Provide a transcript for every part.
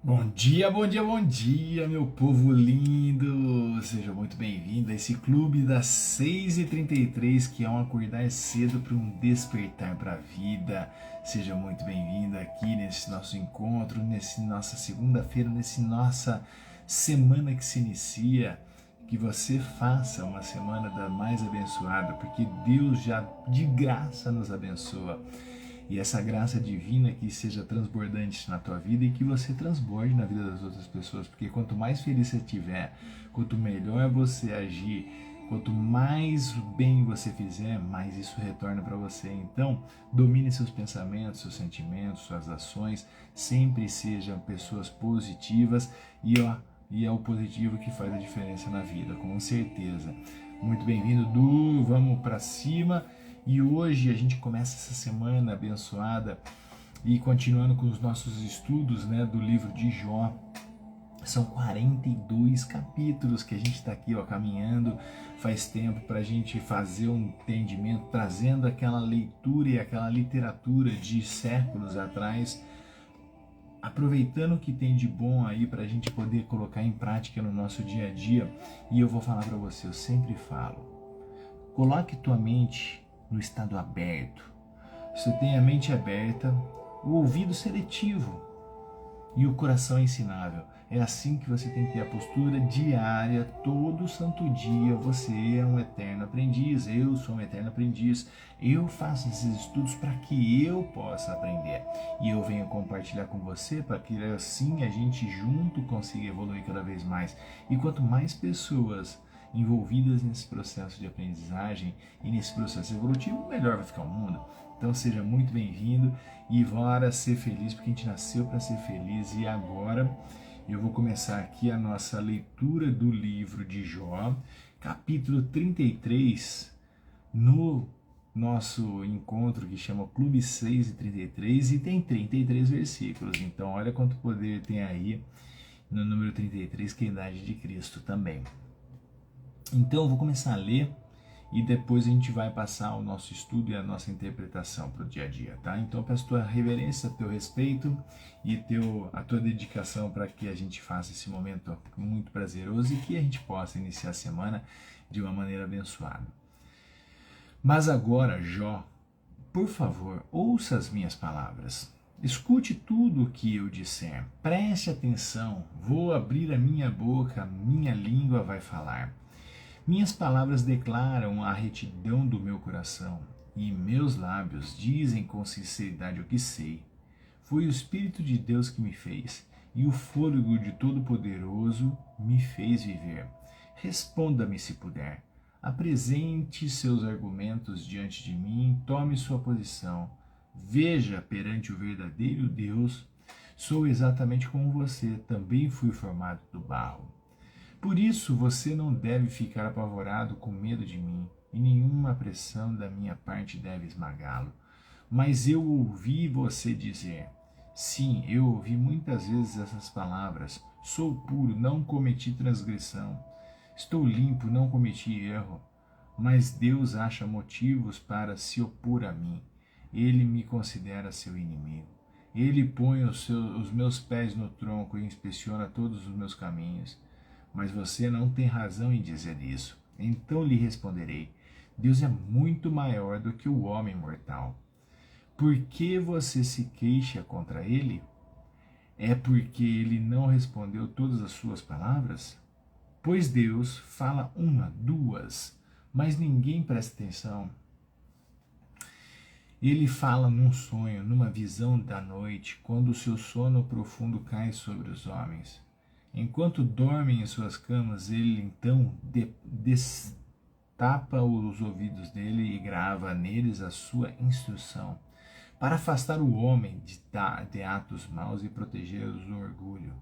Bom dia, bom dia, bom dia, meu povo lindo! Seja muito bem-vindo a esse clube das 6h33, que é um acordar cedo para um despertar para a vida. Seja muito bem-vindo aqui nesse nosso encontro, nesse nossa segunda-feira, nesse nossa semana que se inicia. Que você faça uma semana da mais abençoada, porque Deus já de graça nos abençoa. E essa graça divina que seja transbordante na tua vida e que você transborde na vida das outras pessoas, porque quanto mais feliz você estiver, quanto melhor você agir, quanto mais bem você fizer, mais isso retorna para você. Então, domine seus pensamentos, seus sentimentos, suas ações, sempre sejam pessoas positivas e é o positivo que faz a diferença na vida, com certeza. Muito bem-vindo, Du, vamos para cima. E hoje a gente começa essa semana abençoada e continuando com os nossos estudos, né, do livro de Jó. São 42 capítulos que a gente está aqui, ó, caminhando faz tempo para a gente fazer um entendimento, trazendo aquela leitura e aquela literatura de séculos atrás, aproveitando o que tem de bom aí para a gente poder colocar em prática no nosso dia a dia. E eu vou falar para você, eu sempre falo, coloque tua mente no estado aberto. Você tem a mente aberta, o ouvido seletivo e o coração ensinável. É assim que você tem que ter a postura diária, todo santo dia. Você é um eterno aprendiz, eu sou um eterno aprendiz. Eu faço esses estudos para que eu possa aprender. E eu venho compartilhar com você para que assim a gente junto consiga evoluir cada vez mais. E quanto mais pessoas envolvidas nesse processo de aprendizagem e nesse processo evolutivo, melhor vai ficar o mundo. Então seja muito bem-vindo e bora ser feliz, porque a gente nasceu para ser feliz. E agora eu vou começar aqui a nossa leitura do livro de Jó, capítulo 33, no nosso encontro que chama Clube 6 e 33, e tem 33 versículos. Então olha quanto poder tem aí no número 33, que é a idade de Cristo também. Então eu vou começar a ler e depois a gente vai passar o nosso estudo e a nossa interpretação para o dia a dia, tá? Então peço tua reverência, teu respeito e a tua dedicação para que a gente faça esse momento muito prazeroso e que a gente possa iniciar a semana de uma maneira abençoada. Mas agora, Jó, por favor, ouça as minhas palavras. Escute tudo o que eu disser. Preste atenção. Vou abrir a minha boca, minha língua vai falar. Minhas palavras declaram a retidão do meu coração, e meus lábios dizem com sinceridade o que sei. Foi o Espírito de Deus que me fez, e o fôlego de Todo-Poderoso me fez viver. Responda-me se puder. Apresente seus argumentos diante de mim, tome sua posição. Veja perante o verdadeiro Deus, sou exatamente como você, também fui formado do barro. Por isso você não deve ficar apavorado com medo de mim, e nenhuma pressão da minha parte deve esmagá-lo. Mas eu ouvi você dizer, sim, eu ouvi muitas vezes essas palavras, sou puro, não cometi transgressão, estou limpo, não cometi erro. Mas Deus acha motivos para se opor a mim. Ele me considera seu inimigo. Ele põe os meus pés no tronco e inspeciona todos os meus caminhos. Mas você não tem razão em dizer isso. Então lhe responderei: Deus é muito maior do que o homem mortal. Por que você se queixa contra ele? É porque ele não respondeu todas as suas palavras? Pois Deus fala uma, duas, mas ninguém presta atenção. Ele fala num sonho, numa visão da noite, quando o seu sono profundo cai sobre os homens. Enquanto dormem em suas camas, ele então destapa os ouvidos dele e grava neles a sua instrução, para afastar o homem de atos maus e protegê-los do orgulho.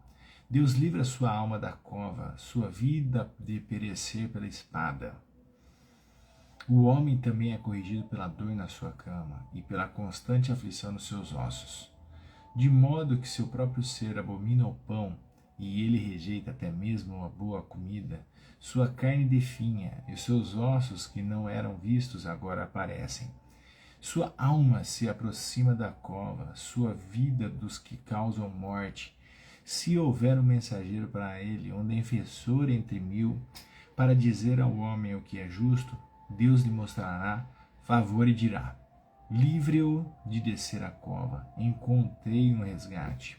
Deus livra sua alma da cova, sua vida de perecer pela espada. O homem também é corrigido pela dor na sua cama e pela constante aflição nos seus ossos, de modo que seu próprio ser abomina o pão e ele rejeita até mesmo uma boa comida. Sua carne definha e seus ossos que não eram vistos agora aparecem. Sua alma se aproxima da cova, sua vida dos que causam morte. Se houver um mensageiro para ele, um defensor entre 1000, para dizer ao homem o que é justo, Deus lhe mostrará favor e dirá: livre-o de descer a cova, encontrei um resgate.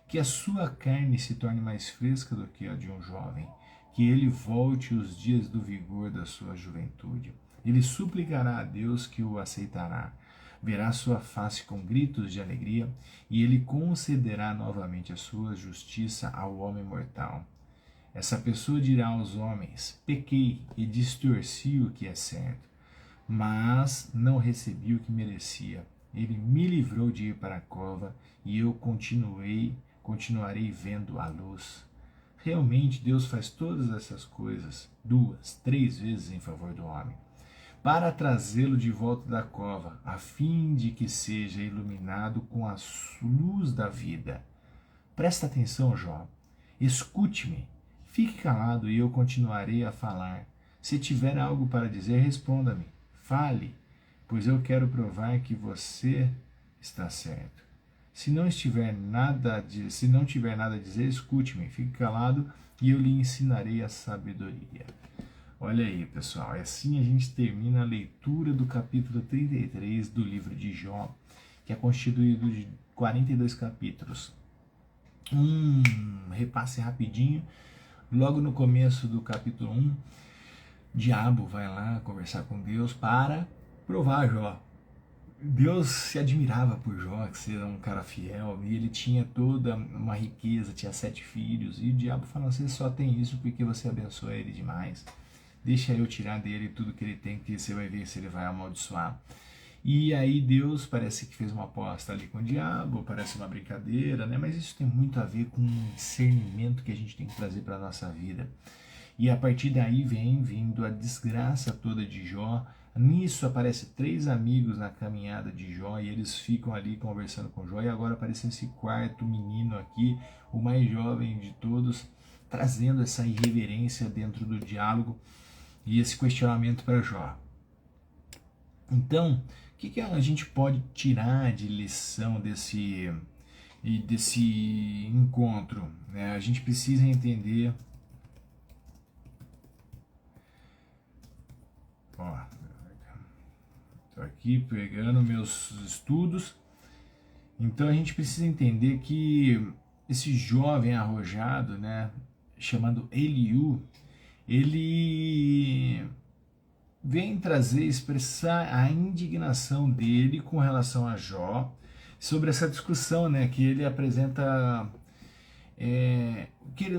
Que a sua carne se torne mais fresca do que a de um jovem, que ele volte os dias do vigor da sua juventude. Ele suplicará a Deus que o aceitará. Verá sua face com gritos de alegria, e ele concederá novamente a sua justiça ao homem mortal. Essa pessoa dirá aos homens: pequei e distorci o que é certo, mas não recebi o que merecia. Ele me livrou de ir para a cova, e eu continuarei vendo a luz. Realmente Deus faz todas essas coisas 2, 3 vezes em favor do homem, para trazê-lo de volta da cova, a fim de que seja iluminado com a luz da vida. Presta atenção, Jó. Escute-me. Fique calado e eu continuarei a falar. Se tiver algo para dizer, responda-me. Fale, pois eu quero provar que você está certo. Se não tiver nada a dizer, escute-me. Fique calado e eu lhe ensinarei a sabedoria. Olha aí, pessoal, e assim a gente termina a leitura do capítulo 33 do livro de Jó, que é constituído de 42 capítulos. Um repasse rapidinho. Logo no começo do capítulo 1, Diabo vai lá conversar com Deus para provar Jó. Deus se admirava por Jó, que era um cara fiel, e ele tinha toda uma riqueza, tinha 7 filhos, e o diabo fala: você só tem isso porque você abençoa ele demais. Deixa eu tirar dele tudo que ele tem, que você vai ver se ele vai amaldiçoar. E aí Deus parece que fez uma aposta ali com o diabo, parece uma brincadeira, né? Mas isso tem muito a ver com o discernimento que a gente tem que trazer para a nossa vida. E a partir daí vem vindo a desgraça toda de Jó. Nisso aparece 3 amigos na caminhada de Jó e eles ficam ali conversando com Jó. E agora aparece esse quarto menino aqui, o mais jovem de todos, trazendo essa irreverência dentro do diálogo e esse questionamento para Jó. Então, o que a gente pode tirar de lição desse encontro? Né? A gente precisa entender. Estou aqui pegando meus estudos. Então a gente precisa entender que esse jovem arrojado, né, chamado Eliú, ele vem expressar a indignação dele com relação a Jó sobre essa discussão, né, que ele apresenta.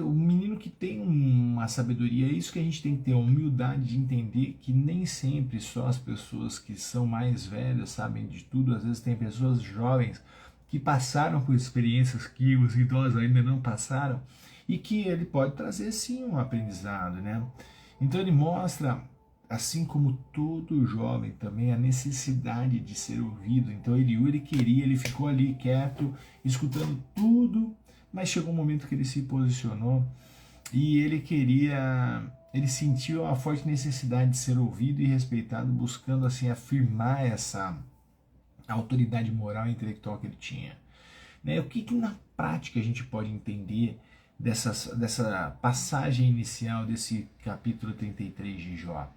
O menino que tem uma sabedoria, é isso que a gente tem que ter, a humildade de entender que nem sempre só as pessoas que são mais velhas sabem de tudo. Às vezes tem pessoas jovens que passaram por experiências que os idosos ainda não passaram e que ele pode trazer sim um aprendizado, né? Então ele mostra, assim como todo jovem também, a necessidade de ser ouvido. Então ele ficou ali quieto, escutando tudo, mas chegou um momento que ele se posicionou e ele sentiu a forte necessidade de ser ouvido e respeitado, buscando assim afirmar essa autoridade moral e intelectual que ele tinha. Né? O que na prática a gente pode entender dessa passagem inicial desse capítulo 33 de Jó?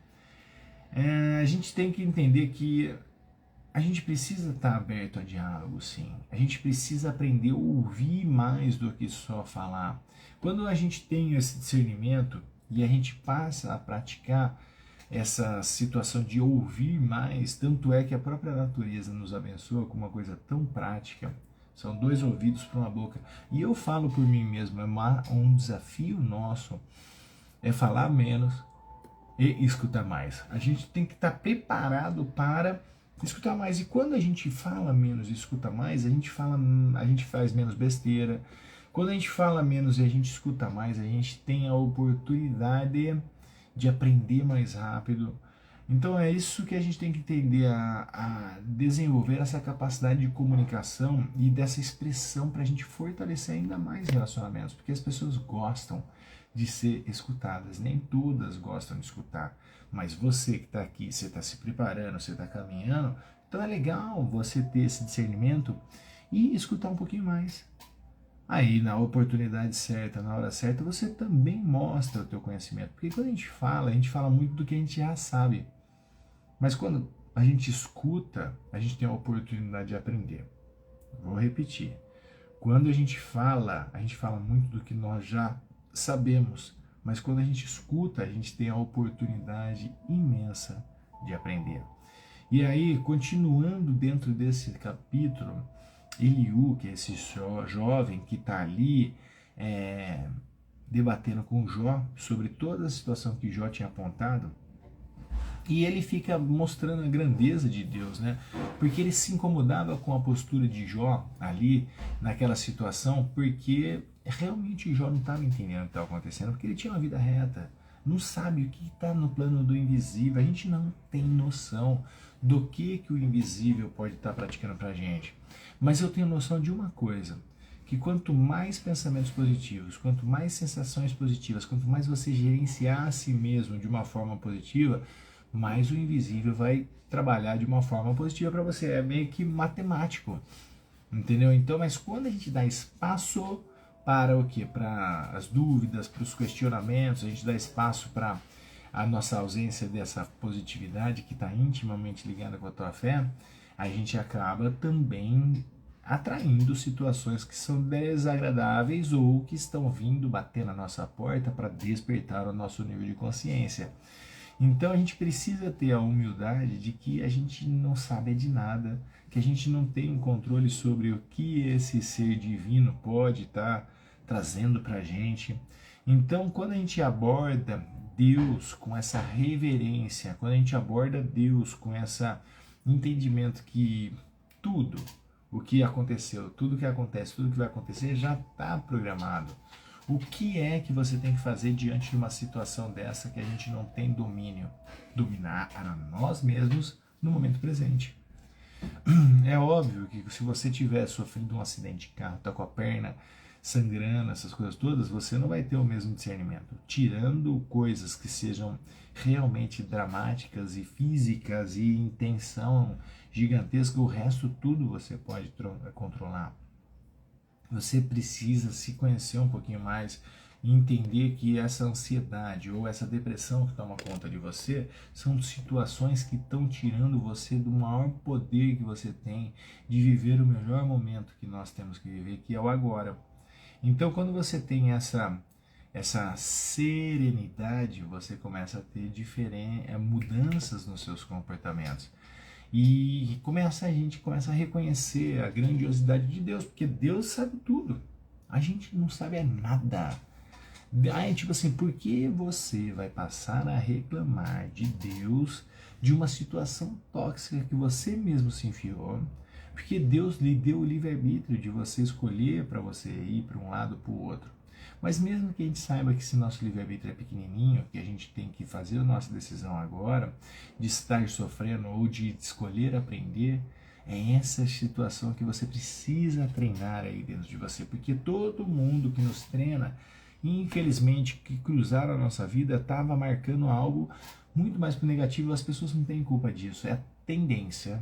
A gente tem que entender que a gente precisa estar aberto a diálogo, sim. A gente precisa aprender a ouvir mais do que só falar. Quando a gente tem esse discernimento e a gente passa a praticar essa situação de ouvir mais, tanto é que a própria natureza nos abençoa com uma coisa tão prática. São 2 ouvidos para uma boca. E eu falo por mim mesmo, um desafio nosso é falar menos e escutar mais. A gente tem que estar preparado para escutar mais. E quando a gente fala menos e escuta mais, a gente faz menos besteira. Quando a gente fala menos e a gente escuta mais, a gente tem a oportunidade de aprender mais rápido. Então é isso que a gente tem que entender, a desenvolver essa capacidade de comunicação e dessa expressão para a gente fortalecer ainda mais relacionamentos, porque as pessoas gostam de ser escutadas, nem todas gostam de escutar, mas você que está aqui, você está se preparando, você está caminhando, então é legal você ter esse discernimento e escutar um pouquinho mais. Aí, na oportunidade certa, na hora certa, você também mostra o teu conhecimento. Porque quando a gente fala muito do que a gente já sabe. Mas quando a gente escuta, a gente tem a oportunidade de aprender. Vou repetir. Quando a gente fala muito do que nós já sabemos. Mas quando a gente escuta, a gente tem a oportunidade imensa de aprender. E aí, continuando dentro desse capítulo, Eliú, que é esse jovem que está ali debatendo com Jó sobre toda a situação que Jó tinha apontado, e ele fica mostrando a grandeza de Deus, né? Porque ele se incomodava com a postura de Jó ali, naquela situação, porque realmente Jó não estava entendendo o que estava acontecendo, porque ele tinha uma vida reta, não sabe o que está no plano do invisível, a gente não tem noção do que o invisível pode estar praticando para a gente. Mas eu tenho noção de uma coisa, que quanto mais pensamentos positivos, quanto mais sensações positivas, quanto mais você gerenciar a si mesmo de uma forma positiva, mais o invisível vai trabalhar de uma forma positiva para você. É meio que matemático, entendeu? Então, mas quando a gente dá espaço para o quê? Para as dúvidas, para os questionamentos, a gente dá espaço para a nossa ausência dessa positividade que está intimamente ligada com a tua fé, a gente acaba também atraindo situações que são desagradáveis ou que estão vindo bater na nossa porta para despertar o nosso nível de consciência. Então a gente precisa ter a humildade de que a gente não sabe de nada, que a gente não tem um controle sobre o que esse ser divino pode estar trazendo para a gente. Então, quando a gente aborda Deus com essa reverência, quando a gente aborda Deus com esse entendimento que tudo o que aconteceu, tudo que acontece, tudo que vai acontecer já está programado. O que é que você tem que fazer diante de uma situação dessa que a gente não tem domínio? Dominar a nós mesmos no momento presente. É óbvio que se você tiver sofrendo um acidente de carro, tá com a perna sangrando, essas coisas todas, você não vai ter o mesmo discernimento. Tirando coisas que sejam realmente dramáticas e físicas e em tensão gigantesca, o resto tudo você pode controlar. Você precisa se conhecer um pouquinho mais e entender que essa ansiedade ou essa depressão que toma conta de você são situações que estão tirando você do maior poder que você tem de viver o melhor momento que nós temos que viver, que é o agora. Então, quando você tem essa serenidade, você começa a ter mudanças nos seus comportamentos. E a gente começa a reconhecer a grandiosidade de Deus, porque Deus sabe tudo. A gente não sabe nada. Aí, tipo assim, por que você vai passar a reclamar de Deus de uma situação tóxica que você mesmo se enfiou? Porque Deus lhe deu o livre-arbítrio de você escolher para você ir para um lado ou para o outro. Mas mesmo que a gente saiba que esse nosso livre-arbítrio é pequenininho, que a gente tem que fazer a nossa decisão agora, de estar sofrendo ou de escolher aprender, é essa situação que você precisa treinar aí dentro de você. Porque todo mundo que nos treina, infelizmente, que cruzaram a nossa vida, estava marcando algo muito mais para o negativo. As pessoas não têm culpa disso. É a tendência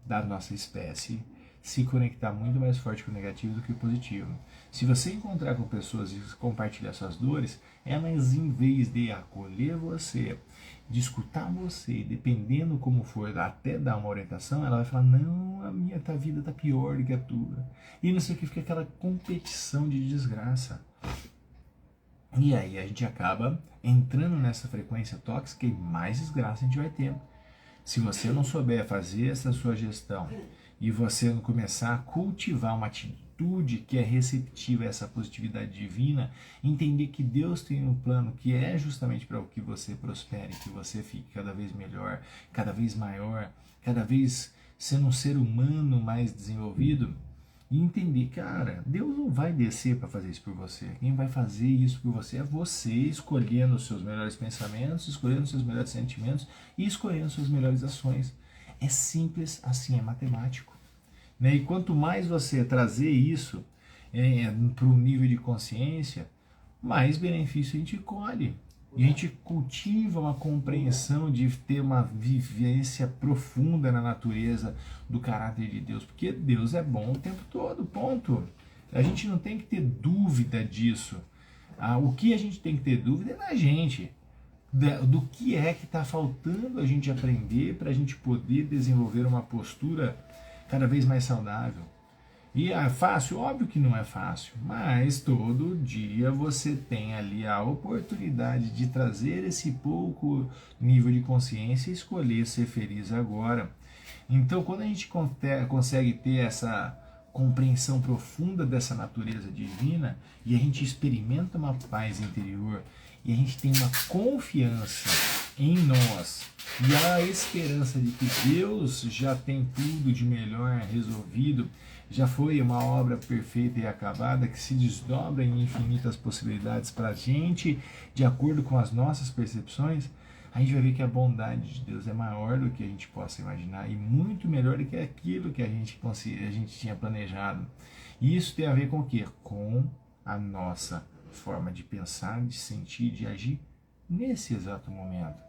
da nossa espécie se conectar muito mais forte com o negativo do que o positivo. Se você encontrar com pessoas e compartilhar suas dores, elas, em vez de acolher você, de escutar você, dependendo como for, até dar uma orientação, ela vai falar, não, a minha vida tá pior do que a tua. E não sei o que, fica aquela competição de desgraça. E aí a gente acaba entrando nessa frequência tóxica e mais desgraça a gente vai ter. Se você não souber fazer essa sua gestão e você não começar a cultivar uma atitude que é receptiva a essa positividade divina, entender que Deus tem um plano que é justamente para que você prospere, que você fique cada vez melhor, cada vez maior, cada vez sendo um ser humano mais desenvolvido, e entender, cara, Deus não vai descer para fazer isso por você. Quem vai fazer isso por você é você, escolhendo os seus melhores pensamentos, escolhendo os seus melhores sentimentos e escolhendo as suas melhores ações. É simples assim, é matemático. Né? E quanto mais você trazer isso para um nível de consciência, mais benefício a gente colhe. E a gente cultiva uma compreensão de ter uma vivência profunda na natureza do caráter de Deus. Porque Deus é bom o tempo todo, ponto. A gente não tem que ter dúvida disso. O que a gente tem que ter dúvida é da gente, do que é que está faltando a gente aprender para a gente poder desenvolver uma postura cada vez mais saudável. E é fácil? Óbvio que não é fácil, mas todo dia você tem ali a oportunidade de trazer esse pouco nível de consciência e escolher ser feliz agora. Então, quando a gente consegue ter essa compreensão profunda dessa natureza divina e a gente experimenta uma paz interior e a gente tem uma confiança em nós e a esperança de que Deus já tem tudo de melhor resolvido, já foi uma obra perfeita e acabada que se desdobra em infinitas possibilidades para a gente, de acordo com as nossas percepções, a gente vai ver que a bondade de Deus é maior do que a gente possa imaginar e muito melhor do que aquilo que a gente tinha planejado. E isso tem a ver com o quê? Com a nossa forma de pensar, de sentir, de agir nesse exato momento.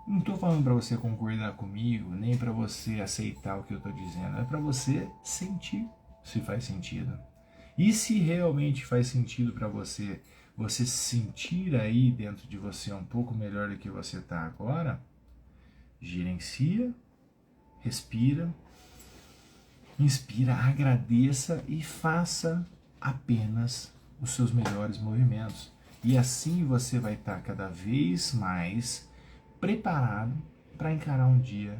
Não estou falando para você concordar comigo, nem para você aceitar o que eu estou dizendo. É para você sentir se faz sentido. E se realmente faz sentido para você, você sentir aí dentro de você um pouco melhor do que você está agora, gerencia, respira, inspira, agradeça e faça apenas os seus melhores movimentos. E assim você vai estar cada vez mais preparado para encarar um dia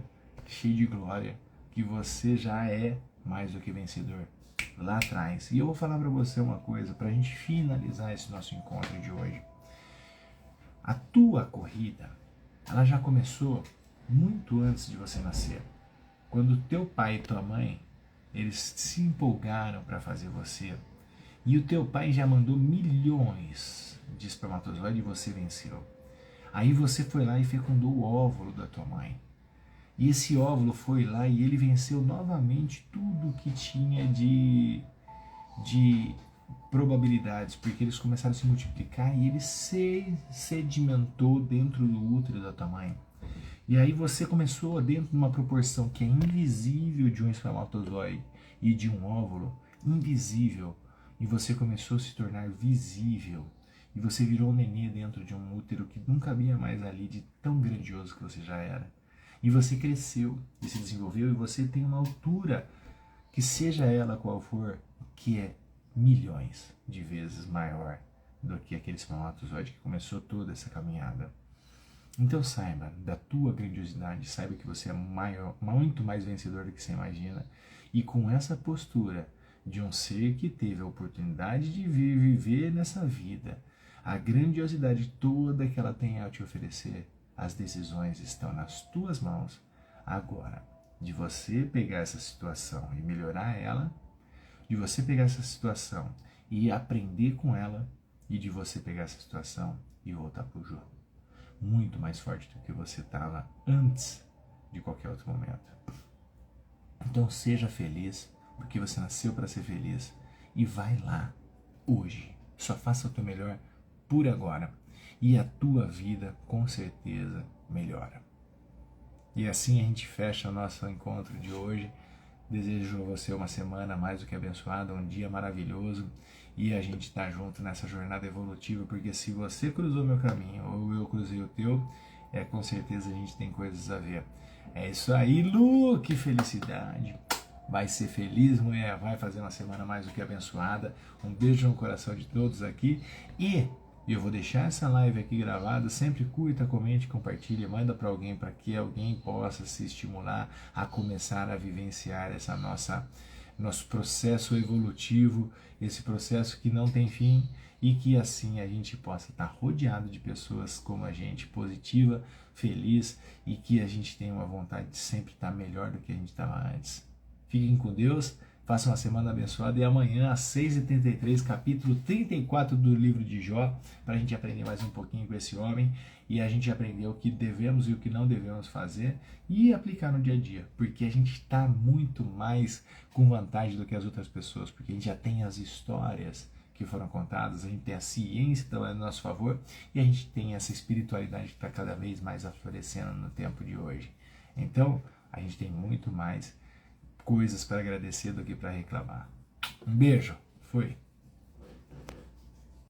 cheio de glória, que você já é mais do que vencedor lá atrás. E eu vou falar para você uma coisa, para a gente finalizar esse nosso encontro de hoje. A tua corrida, ela já começou muito antes de você nascer. Quando teu pai e tua mãe, eles se empolgaram para fazer você, e o teu pai já mandou milhões de espermatozoides e você venceu. Aí você foi lá e fecundou o óvulo da tua mãe. E esse óvulo foi lá e ele venceu novamente tudo que tinha de probabilidades, porque eles começaram a se multiplicar e ele se sedimentou dentro do útero da tua mãe. E aí você começou dentro de uma proporção que é invisível de um espermatozoide e de um óvulo, invisível, e você começou a se tornar visível. E você virou um nenê dentro de um útero que não cabia mais ali, de tão grandioso que você já era. E você cresceu e se desenvolveu, e você tem uma altura, que seja ela qual for, que é milhões de vezes maior do que aquele espermatozoide que começou toda essa caminhada. Então saiba da tua grandiosidade, saiba que você é maior, muito mais vencedor do que você imagina. E com essa postura de um ser que teve a oportunidade de viver nessa vida, a grandiosidade toda que ela tem a te oferecer, as decisões estão nas tuas mãos agora, de você pegar essa situação e melhorar ela, de você pegar essa situação e aprender com ela, e de você pegar essa situação e voltar pro jogo muito mais forte do que você estava antes de qualquer outro momento. Então seja feliz, porque você nasceu para ser feliz, e vai lá hoje, só faça o teu melhor por agora, e a tua vida com certeza melhora. E assim a gente fecha o nosso encontro de hoje. Desejo a você uma semana mais do que abençoada, um dia maravilhoso, e a gente tá junto nessa jornada evolutiva, porque se você cruzou meu caminho ou eu cruzei o teu, com certeza a gente tem coisas a ver. É isso aí, Lu, que felicidade! Vai ser feliz, mulher, vai fazer uma semana mais do que abençoada. Um beijo no coração de todos aqui, e eu vou deixar essa live aqui gravada. Sempre curta, comente, compartilhe, manda para alguém, para que alguém possa se estimular a começar a vivenciar essa nosso processo evolutivo, esse processo que não tem fim, e que assim a gente possa estar rodeado de pessoas como a gente, positiva, feliz, e que a gente tenha uma vontade de sempre estar melhor do que a gente estava antes. Fiquem com Deus, façam uma semana abençoada, e amanhã às 6h33, capítulo 34 do livro de Jó, para a gente aprender mais um pouquinho com esse homem, e a gente aprender o que devemos e o que não devemos fazer, e aplicar no dia a dia, porque a gente está muito mais com vantagem do que as outras pessoas, porque a gente já tem as histórias que foram contadas, a gente tem a ciência trabalhando a nosso favor, e a gente tem essa espiritualidade que está cada vez mais aflorescendo no tempo de hoje. Então, a gente tem muito mais coisas para agradecer do que para reclamar. Um beijo. Fui.